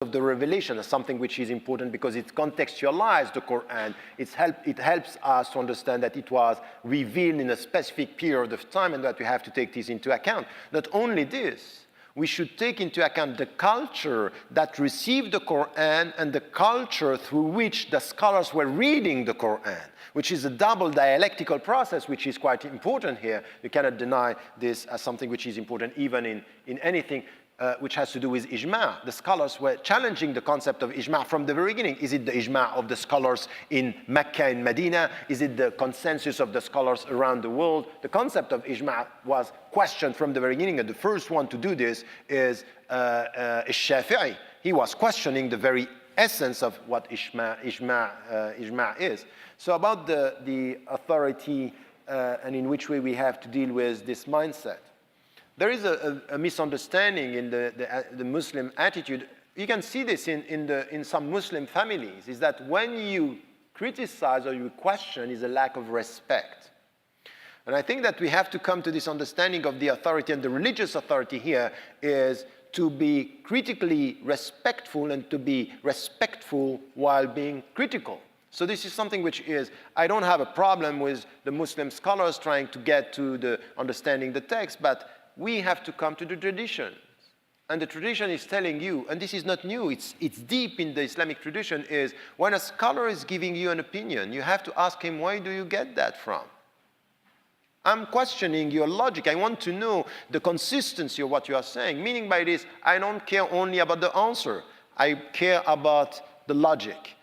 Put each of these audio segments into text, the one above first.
of the revelation as something which is important because it contextualized the Quran. It helps us to understand that it was revealed in a specific period of time and that we have to take this into account. Not only this, we should take into account the culture that received the Quran and the culture through which the scholars were reading the Quran, which is a double dialectical process, which is quite important here. You cannot deny this as something which is important even in anything which has to do with ijma'. The scholars were challenging the concept of ijma' from the very beginning. Is it the ijma' of the scholars in Mecca and Medina? Is it the consensus of the scholars around the world? The concept of ijma' was questioned from the very beginning, and the first one to do this is Shafi'i. He was questioning the very essence of what ijma' is. So about the authority and in which way we have to deal with this mindset. There is a misunderstanding in the Muslim attitude. You can see this in some Muslim families, is that when you criticize or you question is a lack of respect. And I think that we have to come to this understanding of the authority, and the religious authority here is to be critically respectful and to be respectful while being critical. So this is something which is, I don't have a problem with the Muslim scholars trying to get to the understanding the text, but we have to come to the traditions. And the tradition is telling you, and this is not new, it's deep in the Islamic tradition, is when a scholar is giving you an opinion, you have to ask him, where do you get that from? I'm questioning your logic. I want to know the consistency of what you are saying. Meaning by this, I don't care only about the answer. I care about the logic.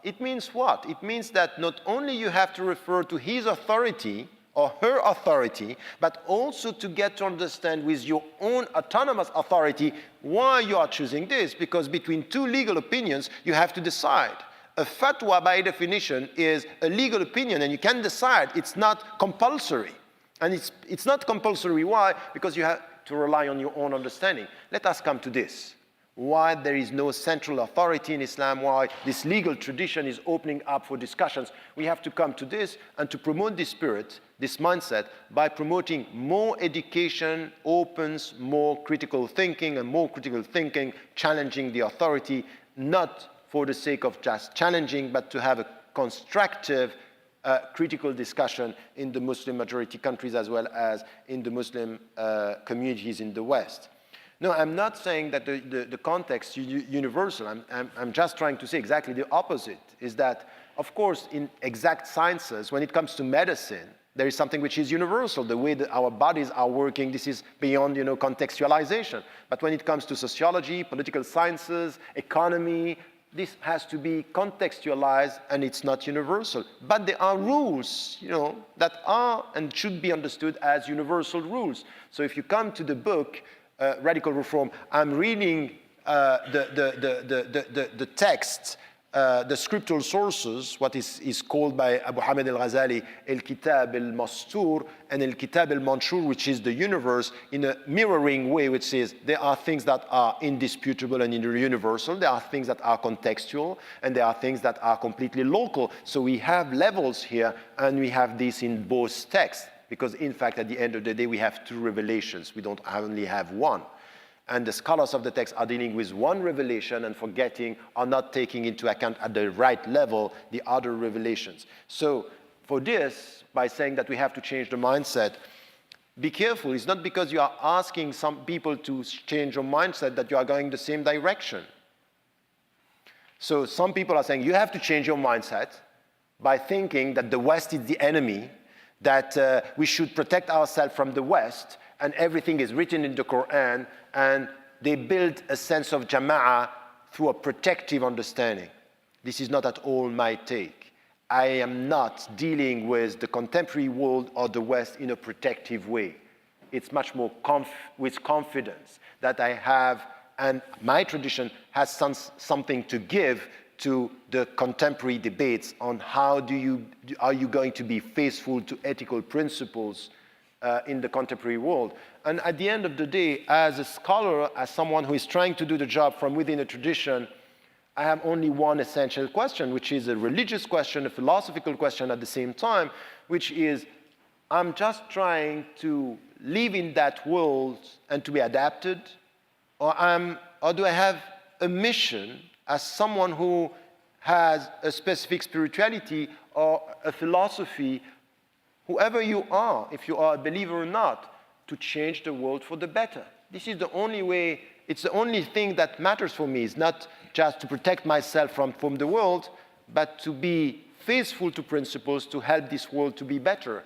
It means what? It means that not only you have to refer to his authority, or her authority, but also to get to understand with your own autonomous authority why you are choosing this, because between two legal opinions, you have to decide. A fatwa, by definition, is a legal opinion, and you can decide. It's not compulsory. And it's not compulsory. Why? Because you have to rely on your own understanding. Let us come to this. Why there is no central authority in Islam, why this legal tradition is opening up for discussions. We have to come to this and to promote this spirit, this mindset, by promoting more education opens more critical thinking, and more critical thinking challenging the authority, not for the sake of just challenging, but to have a constructive critical discussion in the Muslim majority countries as well as in the Muslim communities in the West. No, I'm not saying that the context is universal. I'm just trying to say exactly the opposite, is that, of course, in exact sciences, when it comes to medicine, there is something which is universal. The way that our bodies are working, this is beyond, contextualization. But when it comes to sociology, political sciences, economy, this has to be contextualized, and it's not universal. But there are rules, that are and should be understood as universal rules. So if you come to the book, Radical Reform, I'm reading the text, the scriptural sources, what is called by Abu Hamid al-Ghazali, El-Kitab al-Mastur and El-Kitab al-Manshur, which is the universe, in a mirroring way, which says there are things that are indisputable and universal, there are things that are contextual, and there are things that are completely local. So we have levels here, and we have this in both texts. Because in fact, at the end of the day, we have two revelations. We don't only have one. And the scholars of the text are dealing with one revelation and forgetting or not taking into account at the right level the other revelations. So for this, by saying that we have to change the mindset, be careful. It's not because you are asking some people to change your mindset that you are going the same direction. So some people are saying you have to change your mindset by thinking that the West is the enemy, that we should protect ourselves from the West, and everything is written in the Quran, and they build a sense of jama'ah through a protective understanding. This is not at all my take. I am not dealing with the contemporary world or the West in a protective way. It's much more with confidence that I have, and my tradition has something to give to the contemporary debates on how are you going to be faithful to ethical principles in the contemporary world. And at the end of the day, as a scholar, as someone who is trying to do the job from within a tradition, I have only one essential question, which is a religious question, a philosophical question at the same time, which is, I'm just trying to live in that world and to be adapted, or do I have a mission, as someone who has a specific spirituality or a philosophy, whoever you are, if you are a believer or not, to change the world for the better. This is the only way, it's the only thing that matters for me. It's not just to protect myself from the world, but to be faithful to principles to help this world to be better.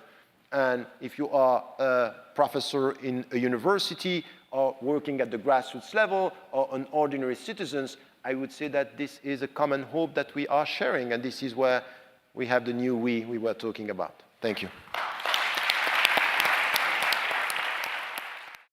And if you are a professor in a university or working at the grassroots level or an ordinary citizens, I would say that this is a common hope that we are sharing, and this is where we have the new we were talking about. Thank you.